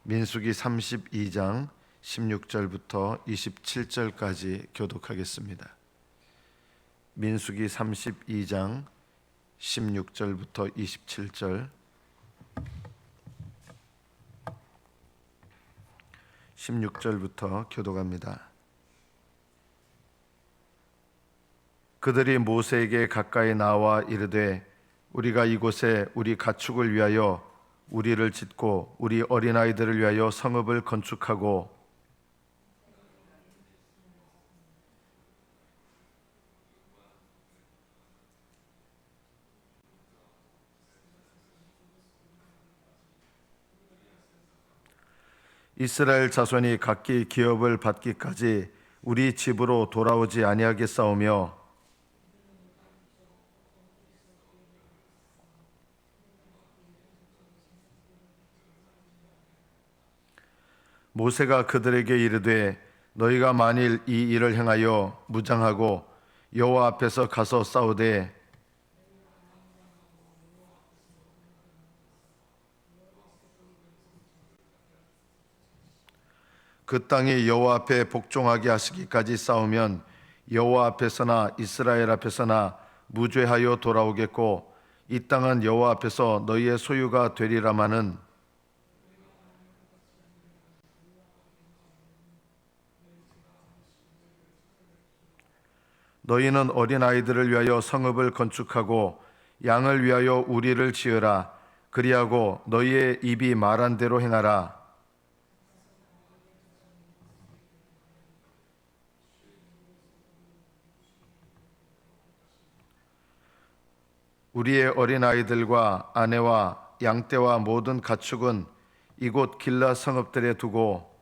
민수기 32장 16절부터 27절까지 교독하겠습니다. 민수기 32장 16절부터 27절 16절부터 교독합니다. 그들이 모세에게 가까이 나와 이르되 우리가 이곳에 우리 가축을 위하여 우리를 짓고 우리 어린아이들을 위하여 성읍을 건축하고 이스라엘 자손이 각기 기업을 받기까지 우리 집으로 돌아오지 아니하겠사오며 모세가 그들에게 이르되 너희가 만일 이 일을 행하여 무장하고 여호와 앞에서 가서 싸우되 그 땅이 여호와 앞에 복종하게 하시기까지 싸우면 여호와 앞에서나 이스라엘 앞에서나 무죄하여 돌아오겠고 이 땅은 여호와 앞에서 너희의 소유가 되리라마는 너희는 어린아이들을 위하여 성읍을 건축하고 양을 위하여 우리를 지으라. 그리하고 너희의 입이 말한 대로 행하라. 우리의 어린아이들과 아내와 양떼와 모든 가축은 이곳 길라 성읍들에 두고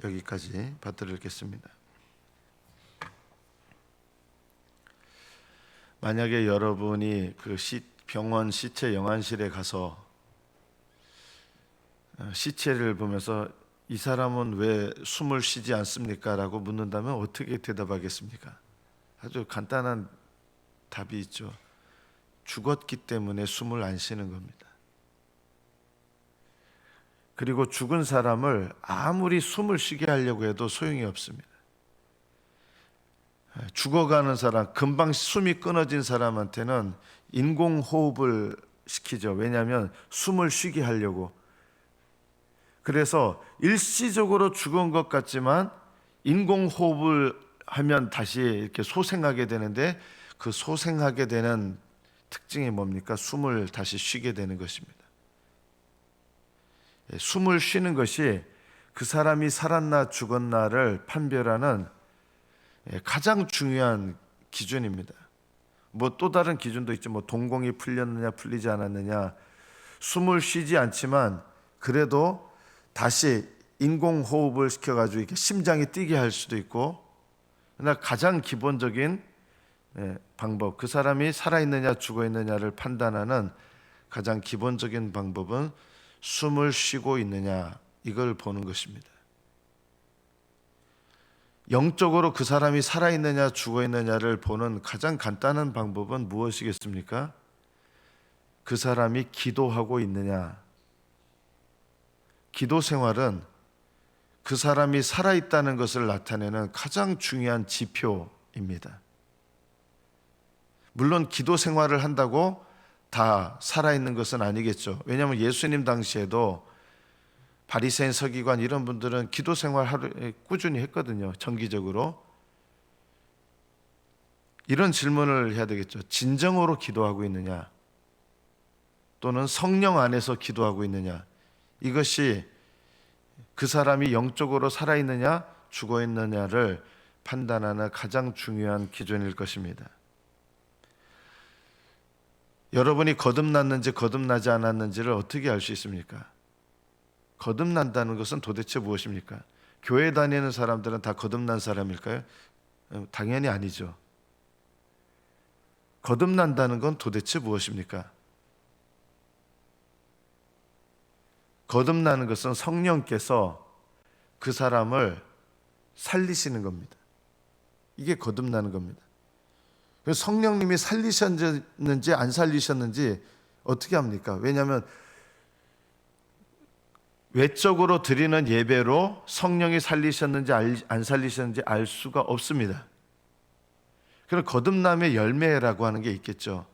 여기까지 받들어 읽겠습니다. 만약에 여러분이 그 병원 시체 영안실에 가서 시체를 보면서 이 사람은 왜 숨을 쉬지 않습니까? 라고 묻는다면 어떻게 대답하겠습니까? 아주 간단한 답이 있죠. 죽었기 때문에 숨을 안 쉬는 겁니다. 그리고 죽은 사람을 아무리 숨을 쉬게 하려고 해도 소용이 없습니다. 죽어가는 사람, 금방 숨이 끊어진 사람한테는 인공호흡을 시키죠. 왜냐하면 숨을 쉬게 하려고. 그래서 일시적으로 죽은 것 같지만 인공호흡을 하면 다시 이렇게 소생하게 되는데 그 소생하게 되는 특징이 뭡니까? 숨을 다시 쉬게 되는 것입니다. 숨을 쉬는 것이 그 사람이 살았나 죽었나를 판별하는 가장 중요한 기준입니다. 뭐 또 다른 기준도 있죠. 뭐 동공이 풀렸느냐 풀리지 않았느냐. 숨을 쉬지 않지만 그래도 다시 인공호흡을 시켜가지고 이렇게 심장이 뛰게 할 수도 있고, 그러나 가장 기본적인 방법, 그 사람이 살아있느냐 죽어있느냐를 판단하는 가장 기본적인 방법은 숨을 쉬고 있느냐, 이걸 보는 것입니다. 영적으로 그 사람이 살아있느냐 죽어있느냐를 보는 가장 간단한 방법은 무엇이겠습니까? 그 사람이 기도하고 있느냐. 기도 생활은 그 사람이 살아있다는 것을 나타내는 가장 중요한 지표입니다. 물론 기도 생활을 한다고 다 살아있는 것은 아니겠죠. 왜냐하면 예수님 당시에도 바리새인 서기관 이런 분들은 기도 생활을 꾸준히 했거든요. 정기적으로. 이런 질문을 해야 되겠죠. 진정으로 기도하고 있느냐, 또는 성령 안에서 기도하고 있느냐, 이것이 그 사람이 영적으로 살아있느냐 죽어있느냐를 판단하는 가장 중요한 기준일 것입니다. 여러분이 거듭났는지 거듭나지 않았는지를 어떻게 알 수 있습니까? 거듭난다는 것은 도대체 무엇입니까? 교회 다니는 사람들은 다 거듭난 사람일까요? 당연히 아니죠. 거듭난다는 건 도대체 무엇입니까? 거듭나는 것은 성령께서 그 사람을 살리시는 겁니다. 이게 거듭나는 겁니다. 성령님이 살리셨는지 안 살리셨는지 어떻게 합니까? 왜냐하면 외적으로 드리는 예배로 성령이 살리셨는지 안 살리셨는지 알 수가 없습니다. 그럼 거듭남의 열매라고 하는 게 있겠죠.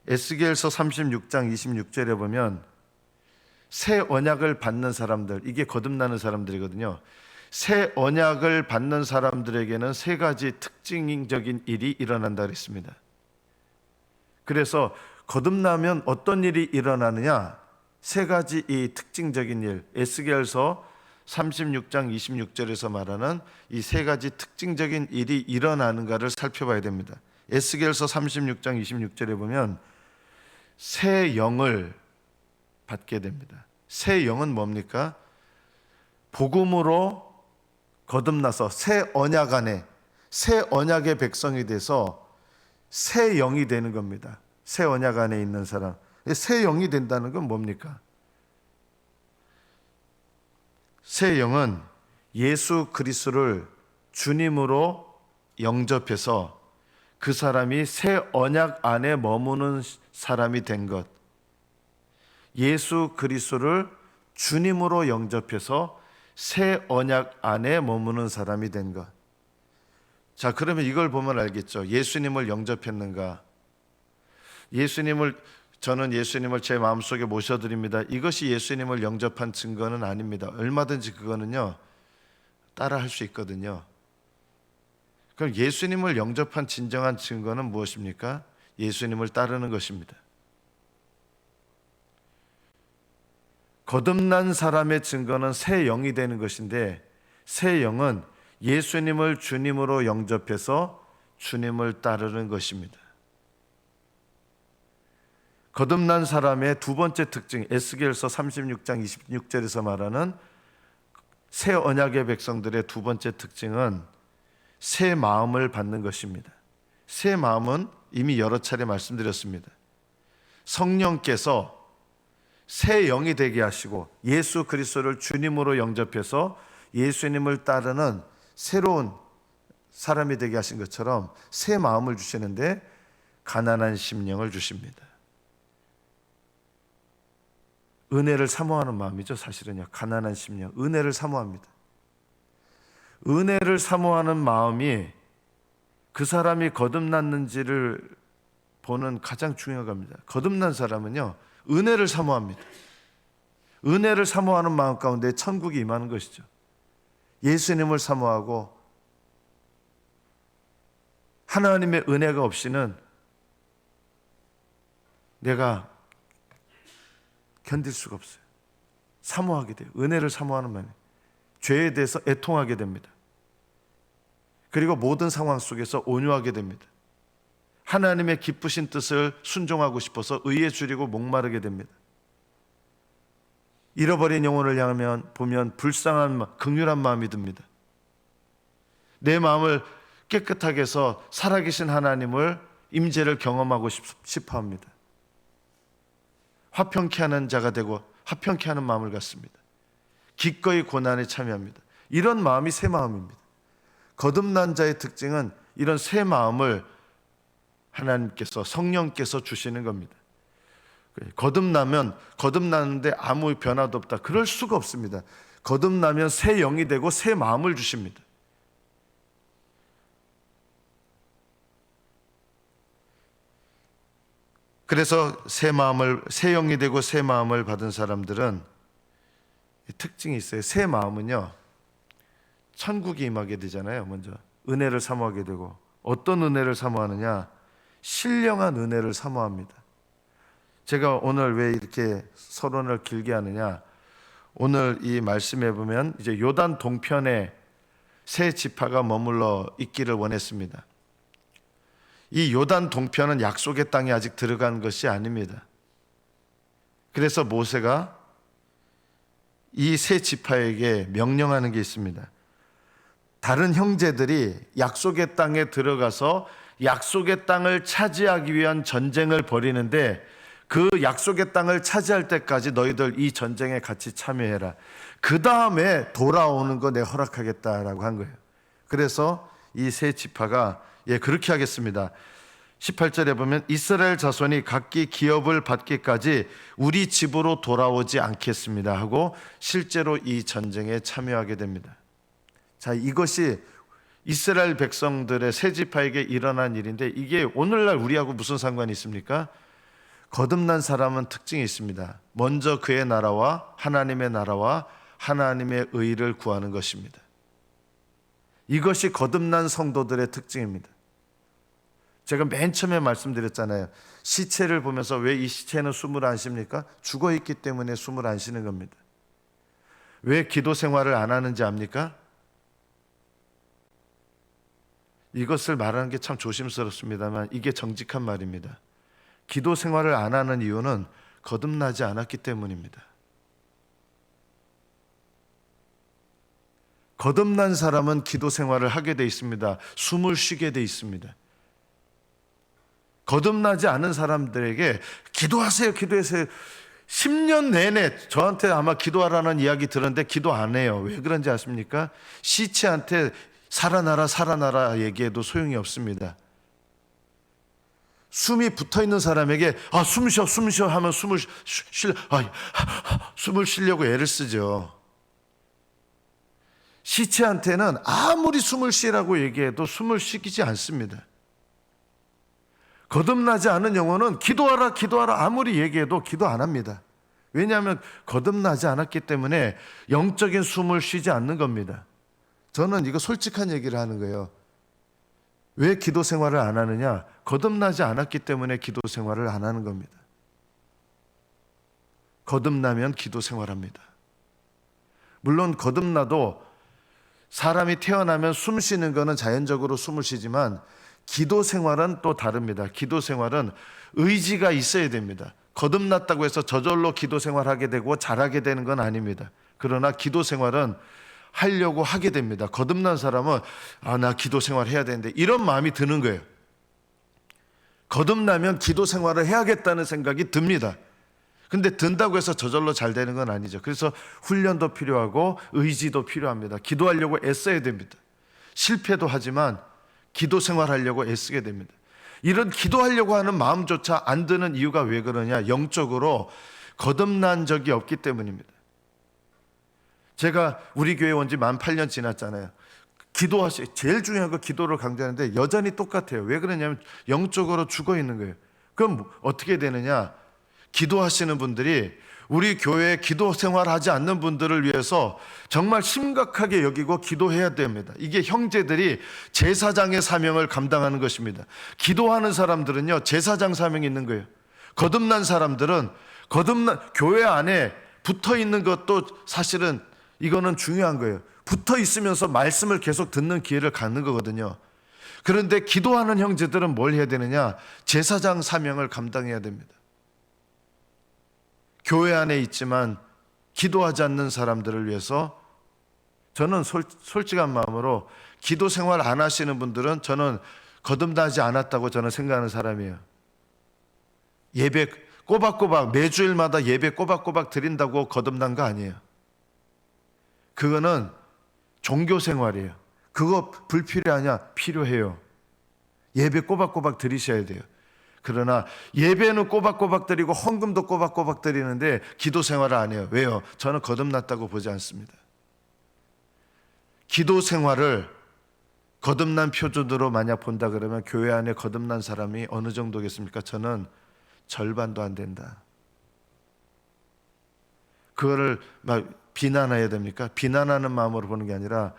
에스겔서 36장 26절에 보면 새 언약을 받는 사람들, 이게 거듭나는 사람들이거든요. 새 언약을 받는 사람들에게는 세 가지 특징적인 일이 일어난다 그랬습니다. 그래서 거듭나면 어떤 일이 일어나느냐? 세 가지 이 특징적인 일, 에스겔서 36장 26절에서 말하는 이 세 가지 특징적인 일이 일어나는가를 살펴봐야 됩니다. 에스겔서 36장 26절에 보면 새 영을 받게 됩니다. 새 영은 뭡니까? 복음으로 거듭나서 새 언약 안에, 새 언약의 백성이 돼서 새 영이 되는 겁니다. 새 언약 안에 있는 사람. 새 영이 된다는 건 뭡니까? 새 영은 예수 그리스도를 주님으로 영접해서 그 사람이 새 언약 안에 머무는 사람이 된 것. 예수 그리스도를 주님으로 영접해서 새 언약 안에 머무는 사람이 된 것. 자, 그러면 이걸 보면 알겠죠. 예수님을 영접했는가? 저는 예수님을 제 마음속에 모셔드립니다. 이것이 예수님을 영접한 증거는 아닙니다. 얼마든지 그거는요, 따라 할 수 있거든요. 그럼 예수님을 영접한 진정한 증거는 무엇입니까? 예수님을 따르는 것입니다. 거듭난 사람의 증거는 새 영이 되는 것인데, 새 영은 예수님을 주님으로 영접해서 주님을 따르는 것입니다. 거듭난 사람의 두 번째 특징, 에스겔서 36장 26절에서 말하는 새 언약의 백성들의 두 번째 특징은 새 마음을 받는 것입니다. 새 마음은 이미 여러 차례 말씀드렸습니다. 성령께서 새 영이 되게 하시고 예수 그리스도를 주님으로 영접해서 예수님을 따르는 새로운 사람이 되게 하신 것처럼 새 마음을 주시는데 가난한 심령을 주십니다. 은혜를 사모하는 마음이죠. 사실은요, 가난한 심령, 은혜를 사모합니다. 은혜를 사모하는 마음이 그 사람이 거듭났는지를 보는 가장 중요한 겁니다. 거듭난 사람은요, 은혜를 사모합니다. 은혜를 사모하는 마음 가운데 천국이 임하는 것이죠. 예수님을 사모하고 하나님의 은혜가 없이는 내가 견딜 수가 없어요. 사모하게 돼요. 은혜를 사모하는 마음이 죄에 대해서 애통하게 됩니다. 그리고 모든 상황 속에서 온유하게 됩니다. 하나님의 기쁘신 뜻을 순종하고 싶어서 의에 줄이고 목마르게 됩니다. 잃어버린 영혼을 향하면 보면 불쌍한 긍휼한 마음이 듭니다. 내 마음을 깨끗하게 해서 살아계신 하나님을 임재를 경험하고 싶어 합니다. 화평케 하는 자가 되고 화평케 하는 마음을 갖습니다. 기꺼이 고난에 참여합니다. 이런 마음이 새 마음입니다. 거듭난 자의 특징은 이런 새 마음을 하나님께서, 성령께서 주시는 겁니다. 거듭나는데 아무 변화도 없다, 그럴 수가 없습니다. 거듭나면 새 영이 되고 새 마음을 주십니다. 그래서 새 영이 되고 새 마음을 받은 사람들은 특징이 있어요. 새 마음은요, 천국이 임하게 되잖아요. 먼저 은혜를 사모하게 되고, 어떤 은혜를 사모하느냐? 신령한 은혜를 사모합니다. 제가 오늘 왜 이렇게 서론을 길게 하느냐? 오늘 이 말씀에 보면 이제 요단 동편에 세 지파가 머물러 있기를 원했습니다. 이 요단 동편은 약속의 땅에 아직 들어간 것이 아닙니다. 그래서 모세가 이 세 지파에게 명령하는 게 있습니다. 다른 형제들이 약속의 땅에 들어가서 약속의 땅을 차지하기 위한 전쟁을 벌이는데, 그 약속의 땅을 차지할 때까지 너희들 이 전쟁에 같이 참여해라. 그 다음에 돌아오는 거 내가 허락하겠다라고 한 거예요. 그래서 이 세 지파가 예, 그렇게 하겠습니다. 18절에 보면 이스라엘 자손이 각기 기업을 받기까지 우리 집으로 돌아오지 않겠습니다 하고 실제로 이 전쟁에 참여하게 됩니다. 자, 이것이 이스라엘 백성들의 세 지파에게 일어난 일인데 이게 오늘날 우리하고 무슨 상관이 있습니까? 거듭난 사람은 특징이 있습니다. 먼저 그의 나라와 하나님의 의를 구하는 것입니다. 이것이 거듭난 성도들의 특징입니다. 제가 맨 처음에 말씀드렸잖아요. 시체를 보면서 왜 이 시체는 숨을 안 쉽니까? 죽어있기 때문에 숨을 안 쉬는 겁니다. 왜 기도 생활을 안 하는지 압니까? 이것을 말하는 게 참 조심스럽습니다만 이게 정직한 말입니다. 기도 생활을 안 하는 이유는 거듭나지 않았기 때문입니다. 거듭난 사람은 기도 생활을 하게 돼 있습니다. 숨을 쉬게 돼 있습니다. 거듭나지 않은 사람들에게 기도하세요, 기도하세요. 10년 내내 저한테 아마 기도하라는 이야기 들었는데 기도 안 해요. 왜 그런지 아십니까? 시체한테 살아나라 살아나라 얘기해도 소용이 없습니다. 숨이 붙어있는 사람에게 숨 쉬어 하면 숨을 쉬려고 애를 쓰죠. 시체한테는 아무리 숨을 쉬라고 얘기해도 숨을 쉬지 않습니다. 거듭나지 않은 영혼은 기도하라 아무리 얘기해도 기도 안 합니다. 왜냐하면 거듭나지 않았기 때문에 영적인 숨을 쉬지 않는 겁니다. 저는 이거 솔직한 얘기를 하는 거예요. 왜 기도 생활을 안 하느냐? 거듭나지 않았기 때문에 기도 생활을 안 하는 겁니다. 거듭나면 기도 생활합니다. 물론 거듭나도 사람이 태어나면 숨 쉬는 거는 자연적으로 숨을 쉬지만 기도 생활은 또 다릅니다. 기도 생활은 의지가 있어야 됩니다. 거듭났다고 해서 저절로 기도 생활하게 되고 잘하게 되는 건 아닙니다. 그러나 기도 생활은 하려고 하게 됩니다. 거듭난 사람은 나 기도 생활 해야 되는데 이런 마음이 드는 거예요. 거듭나면 기도 생활을 해야겠다는 생각이 듭니다. 근데 든다고 해서 저절로 잘 되는 건 아니죠. 그래서 훈련도 필요하고 의지도 필요합니다. 기도하려고 애써야 됩니다. 실패도 하지만 기도 생활하려고 애쓰게 됩니다. 이런 기도하려고 하는 마음조차 안 드는 이유가 왜 그러냐? 영적으로 거듭난 적이 없기 때문입니다. 제가 우리 교회 온 지 만 8년 지났잖아요. 제일 중요한 거 기도를 강조하는데 여전히 똑같아요. 왜 그러냐면 영적으로 죽어 있는 거예요. 그럼 어떻게 되느냐? 기도하시는 분들이 우리 교회에 기도 생활하지 않는 분들을 위해서 정말 심각하게 여기고 기도해야 됩니다. 이게 형제들이 제사장의 사명을 감당하는 것입니다. 기도하는 사람들은요, 제사장 사명이 있는 거예요. 거듭난 사람들은 교회 안에 붙어 있는 것도 사실은 이거는 중요한 거예요. 붙어 있으면서 말씀을 계속 듣는 기회를 갖는 거거든요. 그런데 기도하는 형제들은 뭘 해야 되느냐? 제사장 사명을 감당해야 됩니다. 교회 안에 있지만 기도하지 않는 사람들을 위해서 저는 솔직한 마음으로 기도 생활 안 하시는 분들은 저는 거듭나지 않았다고 저는 생각하는 사람이에요. 예배 꼬박꼬박 매주일마다 예배 꼬박꼬박 드린다고 거듭난 거 아니에요. 그거는 종교 생활이에요. 그거 불필요하냐? 필요해요. 예배 꼬박꼬박 드리셔야 돼요. 그러나 예배는 꼬박꼬박 드리고 헌금도 꼬박꼬박 드리는데 기도 생활을 안 해요. 왜요? 저는 거듭났다고 보지 않습니다. 기도 생활을 거듭난 표준으로 만약 본다 그러면 교회 안에 거듭난 사람이 어느 정도겠습니까? 저는 절반도 안 된다. 그거를 막 비난해야 됩니까? 비난하는 마음으로 보는 게 아니라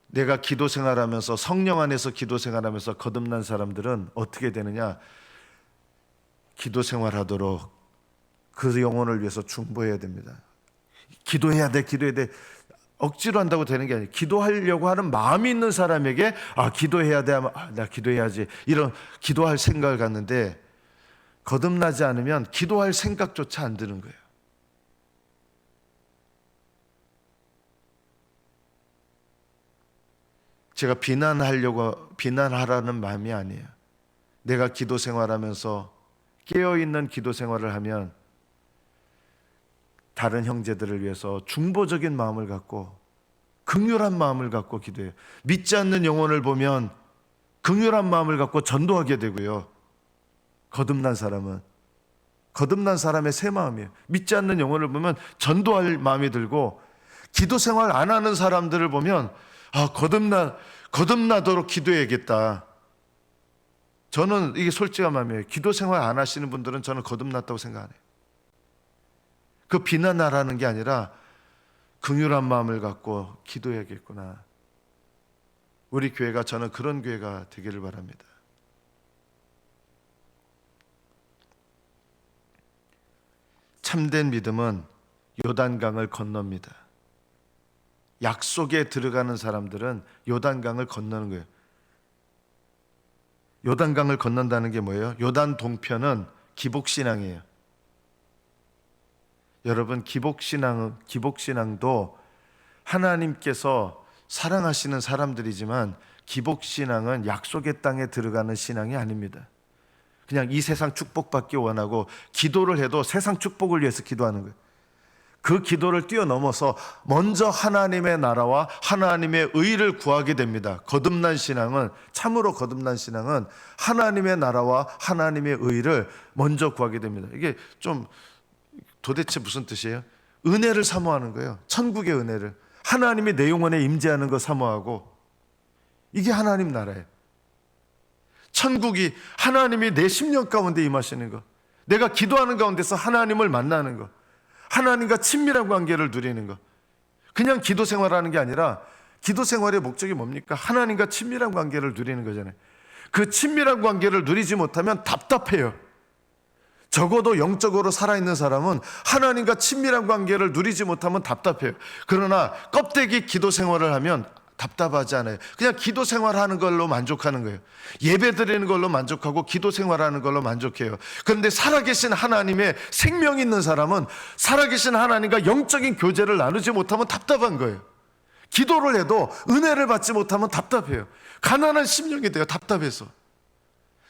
내가 기도 생활하면서 성령 안에서 기도 생활하면서 거듭난 사람들은 어떻게 되느냐? 기도 생활하도록 그 영혼을 위해서 중보해야 됩니다. 기도해야 돼. 억지로 한다고 되는 게 아니에요. 기도하려고 하는 마음이 있는 사람에게 기도해야 돼 하면 나 기도해야지 이런 기도할 생각을 갖는데 거듭나지 않으면 기도할 생각조차 안 드는 거예요. 제가 비난하라는 마음이 아니에요. 내가 기도 생활하면서 깨어있는 기도 생활을 하면 다른 형제들을 위해서 중보적인 마음을 갖고 긍휼한 마음을 갖고 기도해요. 믿지 않는 영혼을 보면 긍휼한 마음을 갖고 전도하게 되고요. 거듭난 사람의 새 마음이에요. 믿지 않는 영혼을 보면 전도할 마음이 들고, 기도 생활 안 하는 사람들을 보면 거듭나도록 기도해야겠다. 저는 이게 솔직한 마음이에요. 기도 생활 안 하시는 분들은 저는 거듭났다고 생각 안 해요. 그 비난하라는 게 아니라 긍휼한 마음을 갖고 기도해야겠구나. 우리 교회가, 저는 그런 교회가 되기를 바랍니다. 참된 믿음은 요단강을 건넙니다. 약속에 들어가는 사람들은 요단강을 건너는 거예요. 요단강을 건넌다는 게 뭐예요? 요단 동편은 기복신앙이에요. 여러분, 기복신앙도 하나님께서 사랑하시는 사람들이지만, 기복신앙은 약속의 땅에 들어가는 신앙이 아닙니다. 그냥 이 세상 축복받기 원하고 기도를 해도 세상 축복을 위해서 기도하는 거예요. 그 기도를 뛰어넘어서 먼저 하나님의 나라와 하나님의 의를 구하게 됩니다. 참으로 거듭난 신앙은 하나님의 나라와 하나님의 의를 먼저 구하게 됩니다. 이게 좀 도대체 무슨 뜻이에요? 은혜를 사모하는 거예요. 천국의 은혜를. 하나님이 내 영혼에 임재하는 거 사모하고, 이게 하나님 나라예요. 천국이 하나님이 내 심령 가운데 임하시는 거, 내가 기도하는 가운데서 하나님을 만나는 거, 하나님과 친밀한 관계를 누리는 거. 그냥 기도 생활하는 게 아니라, 기도 생활의 목적이 뭡니까? 하나님과 친밀한 관계를 누리는 거잖아요. 그 친밀한 관계를 누리지 못하면 답답해요. 적어도 영적으로 살아있는 사람은 하나님과 친밀한 관계를 누리지 못하면 답답해요. 그러나 껍데기 기도 생활을 하면 답답하지 않아요. 그냥 기도 생활하는 걸로 만족하는 거예요. 예배 드리는 걸로 만족하고 기도 생활하는 걸로 만족해요. 그런데 살아계신 하나님의 생명 있는 사람은 살아계신 하나님과 영적인 교제를 나누지 못하면 답답한 거예요. 기도를 해도 은혜를 받지 못하면 답답해요. 가난한 심령이 돼요. 답답해서.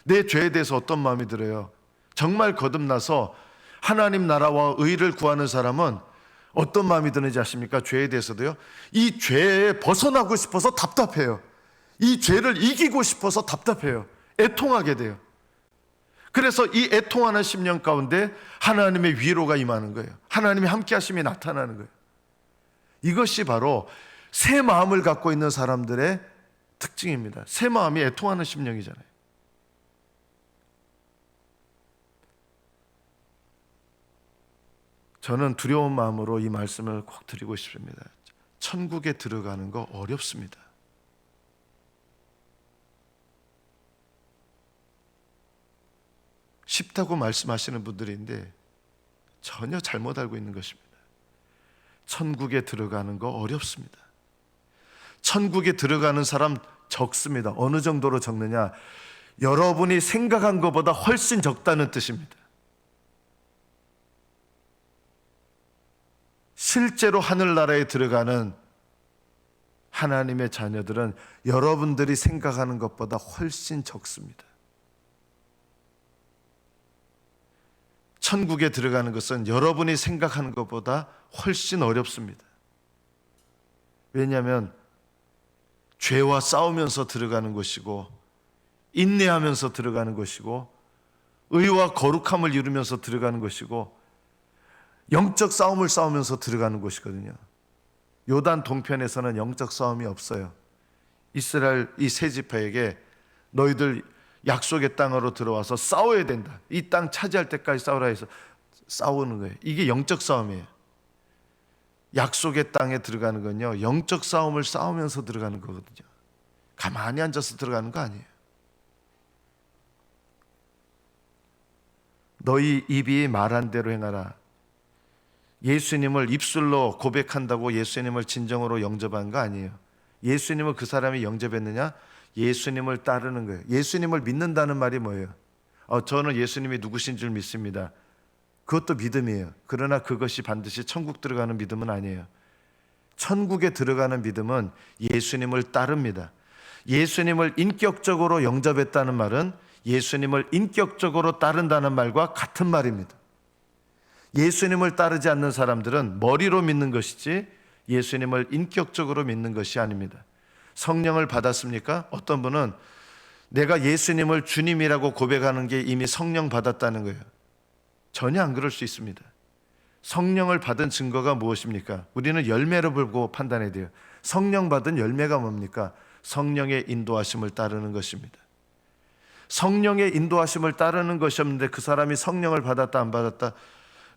내 죄에 대해서 어떤 마음이 들어요? 정말 거듭나서 하나님 나라와 의를 구하는 사람은 어떤 마음이 드는지 아십니까? 죄에 대해서도요. 이 죄에 벗어나고 싶어서 답답해요. 이 죄를 이기고 싶어서 답답해요. 애통하게 돼요. 그래서 이 애통하는 심령 가운데 하나님의 위로가 임하는 거예요. 하나님의 함께 하심이 나타나는 거예요. 이것이 바로 새 마음을 갖고 있는 사람들의 특징입니다. 새 마음이 애통하는 심령이잖아요. 저는 두려운 마음으로 이 말씀을 꼭 드리고 싶습니다. 천국에 들어가는 거 어렵습니다. 쉽다고 말씀하시는 분들인데 전혀 잘못 알고 있는 것입니다. 천국에 들어가는 거 어렵습니다. 천국에 들어가는 사람 적습니다. 어느 정도로 적느냐? 여러분이 생각한 것보다 훨씬 적다는 뜻입니다. 실제로 하늘나라에 들어가는 하나님의 자녀들은 여러분들이 생각하는 것보다 훨씬 적습니다. 천국에 들어가는 것은 여러분이 생각하는 것보다 훨씬 어렵습니다. 왜냐하면 죄와 싸우면서 들어가는 것이고, 인내하면서 들어가는 것이고, 의와 거룩함을 이루면서 들어가는 것이고, 영적 싸움을 싸우면서 들어가는 것이거든요. 요단 동편에서는 영적 싸움이 없어요. 이스라엘 이 세 지파에게 너희들 약속의 땅으로 들어와서 싸워야 된다. 이 땅 차지할 때까지 싸우라 해서 싸우는 거예요. 이게 영적 싸움이에요. 약속의 땅에 들어가는 건요, 영적 싸움을 싸우면서 들어가는 거거든요. 가만히 앉아서 들어가는 거 아니에요. 너희 입이 말한 대로 행하라. 예수님을 입술로 고백한다고 예수님을 진정으로 영접한 거 아니에요. 예수님을 그 사람이 영접했느냐? 예수님을 따르는 거예요. 예수님을 믿는다는 말이 뭐예요? 저는 예수님이 누구신 줄 믿습니다. 그것도 믿음이에요. 그러나 그것이 반드시 천국 들어가는 믿음은 아니에요. 천국에 들어가는 믿음은 예수님을 따릅니다. 예수님을 인격적으로 영접했다는 말은 예수님을 인격적으로 따른다는 말과 같은 말입니다. 예수님을 따르지 않는 사람들은 머리로 믿는 것이지 예수님을 인격적으로 믿는 것이 아닙니다. 성령을 받았습니까? 어떤 분은 내가 예수님을 주님이라고 고백하는 게 이미 성령 받았다는 거예요. 전혀 안 그럴 수 있습니다. 성령을 받은 증거가 무엇입니까? 우리는 열매를 보고 판단해야 돼요. 성령 받은 열매가 뭡니까? 성령의 인도하심을 따르는 것입니다. 성령의 인도하심을 따르는 것이 없는데 그 사람이 성령을 받았다 안 받았다,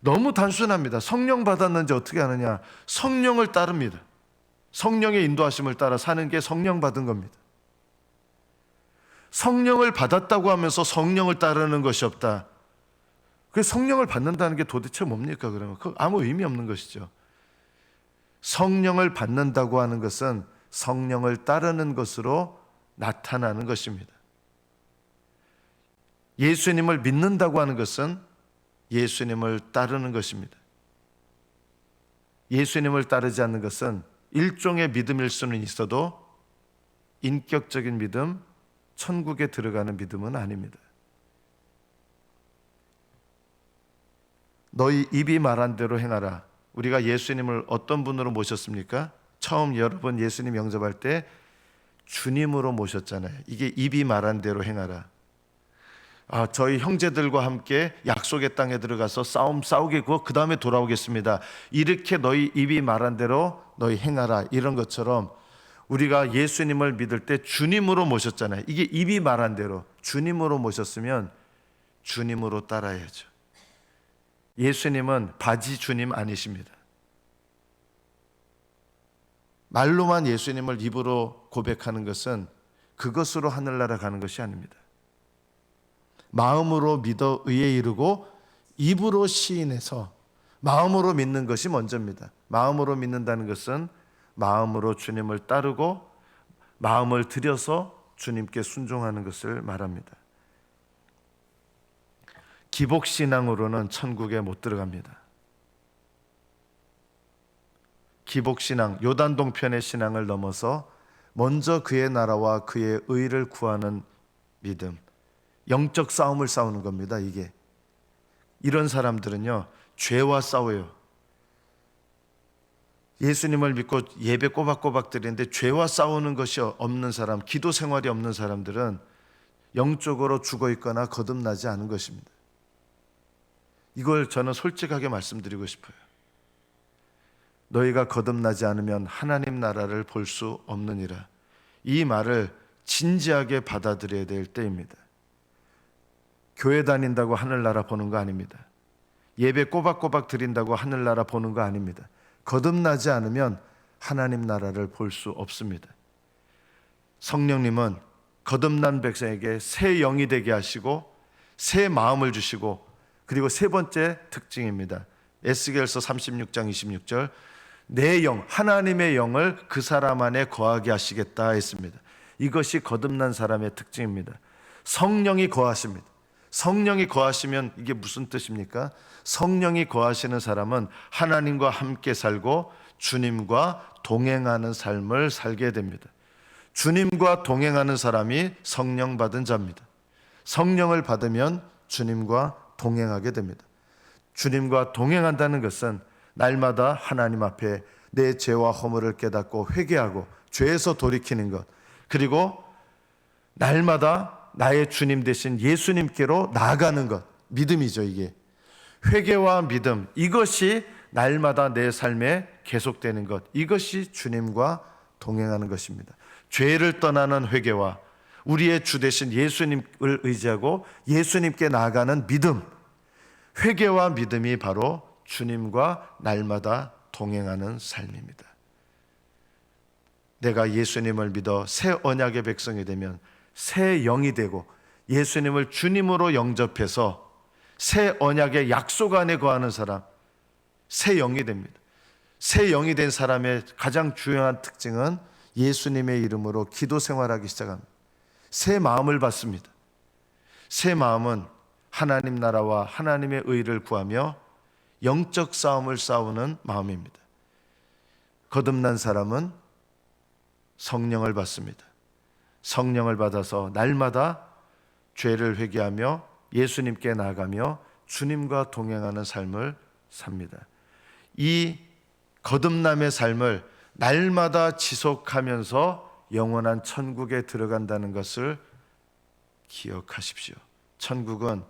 너무 단순합니다. 성령 받았는지 어떻게 아느냐? 성령을 따릅니다. 성령의 인도하심을 따라 사는 게 성령 받은 겁니다. 성령을 받았다고 하면서 성령을 따르는 것이 없다. 그 성령을 받는다는 게 도대체 뭡니까? 그러면 그 아무 의미 없는 것이죠. 성령을 받는다고 하는 것은 성령을 따르는 것으로 나타나는 것입니다. 예수님을 믿는다고 하는 것은 예수님을 따르는 것입니다. 예수님을 따르지 않는 것은 일종의 믿음일 수는 있어도 인격적인 믿음, 천국에 들어가는 믿음은 아닙니다. 너희 입이 말한 대로 행하라. 우리가 예수님을 어떤 분으로 모셨습니까? 처음 여러분 예수님 영접할 때 주님으로 모셨잖아요. 이게 입이 말한 대로 행하라. 저희 형제들과 함께 약속의 땅에 들어가서 싸우게 하고 그 다음에 돌아오겠습니다. 이렇게 너희 입이 말한 대로 너희 행하라. 이런 것처럼 우리가 예수님을 믿을 때 주님으로 모셨잖아요. 이게 입이 말한 대로 주님으로 모셨으면 주님으로 따라야죠. 예수님은 바지 주님 아니십니다. 말로만 예수님을 입으로 고백하는 것은 그것으로 하늘나라 가는 것이 아닙니다. 마음으로 믿어 의에 이르고 입으로 시인해서 마음으로 믿는 것이 먼저입니다. 마음으로 믿는다는 것은 마음으로 주님을 따르고 마음을 들여서 주님께 순종하는 것을 말합니다. 기복신앙으로는 천국에 못 들어갑니다. 기복신앙, 요단동편의 신앙을 넘어서 먼저 그의 나라와 그의 의를 구하는 믿음, 영적 싸움을 싸우는 겁니다. 이게 이런 사람들은요 죄와 싸워요. 예수님을 믿고 예배 꼬박꼬박 드리는데 죄와 싸우는 것이 없는 사람, 기도 생활이 없는 사람들은 영적으로 죽어 있거나 거듭나지 않은 것입니다. 이걸 저는 솔직하게 말씀드리고 싶어요. 너희가 거듭나지 않으면 하나님 나라를 볼 수 없느니라. 이 말을 진지하게 받아들여야 될 때입니다. 교회 다닌다고 하늘나라 보는 거 아닙니다. 예배 꼬박꼬박 드린다고 하늘나라 보는 거 아닙니다. 거듭나지 않으면 하나님 나라를 볼 수 없습니다. 성령님은 거듭난 백성에게 새 영이 되게 하시고 새 마음을 주시고, 그리고 세 번째 특징입니다. 에스겔서 36장 26절, 내 영, 하나님의 영을 그 사람 안에 거하게 하시겠다 했습니다. 이것이 거듭난 사람의 특징입니다. 성령이 거하십니다. 성령이 거하시면 이게 무슨 뜻입니까? 성령이 거하시는 사람은 하나님과 함께 살고 주님과 동행하는 삶을 살게 됩니다. 주님과 동행하는 사람이 성령 받은 자입니다. 성령을 받으면 주님과 동행하게 됩니다. 주님과 동행한다는 것은 날마다 하나님 앞에 내 죄와 허물을 깨닫고 회개하고 죄에서 돌이키는 것, 그리고 날마다 나의 주님 되신 예수님께로 나아가는 것, 믿음이죠. 이게 회개와 믿음, 이것이 날마다 내 삶에 계속되는 것, 이것이 주님과 동행하는 것입니다. 죄를 떠나는 회개와 우리의 주 되신 예수님을 의지하고 예수님께 나아가는 믿음, 회개와 믿음이 바로 주님과 날마다 동행하는 삶입니다. 내가 예수님을 믿어 새 언약의 백성이 되면 새 영이 되고 예수님을 주님으로 영접해서 새 언약의 약속 안에 거하는 사람, 새 영이 됩니다. 새 영이 된 사람의 가장 중요한 특징은 예수님의 이름으로 기도 생활하기 시작합니다. 새 마음을 받습니다. 새 마음은 하나님 나라와 하나님의 의를 구하며 영적 싸움을 싸우는 마음입니다. 거듭난 사람은 성령을 받습니다. 성령을 받아서 날마다 죄를 회개하며 예수님께 나아가며 주님과 동행하는 삶을 삽니다. 이 거듭남의 삶을 날마다 지속하면서 영원한 천국에 들어간다는 것을 기억하십시오. 천국은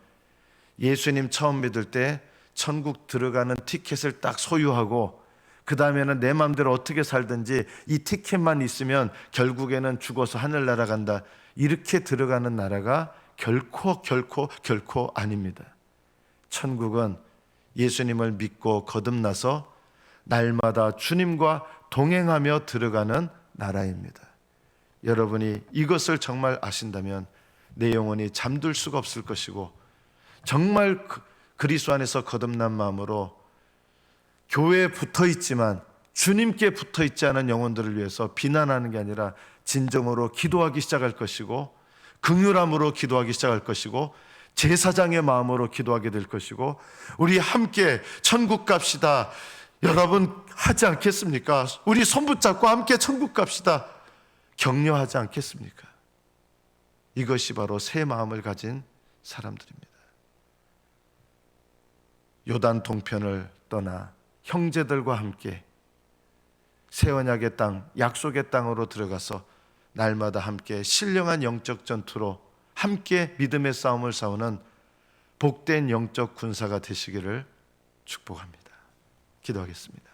예수님 처음 믿을 때 천국 들어가는 티켓을 딱 소유하고 그 다음에는 내 마음대로 어떻게 살든지 이 티켓만 있으면 결국에는 죽어서 하늘나라 간다, 이렇게 들어가는 나라가 결코 아닙니다. 천국은 예수님을 믿고 거듭나서 날마다 주님과 동행하며 들어가는 나라입니다. 여러분이 이것을 정말 아신다면 내 영혼이 잠들 수가 없을 것이고, 정말 그리스도 안에서 거듭난 마음으로 교회에 붙어 있지만 주님께 붙어 있지 않은 영혼들을 위해서 비난하는 게 아니라 진정으로 기도하기 시작할 것이고, 긍휼함으로 기도하기 시작할 것이고, 제사장의 마음으로 기도하게 될 것이고, 우리 함께 천국 갑시다, 여러분 하지 않겠습니까? 우리 손 붙잡고 함께 천국 갑시다, 격려하지 않겠습니까? 이것이 바로 새 마음을 가진 사람들입니다. 요단 동편을 떠나 형제들과 함께 새 언약의 땅, 약속의 땅으로 들어가서 날마다 함께 신령한 영적 전투로 함께 믿음의 싸움을 싸우는 복된 영적 군사가 되시기를 축복합니다. 기도하겠습니다.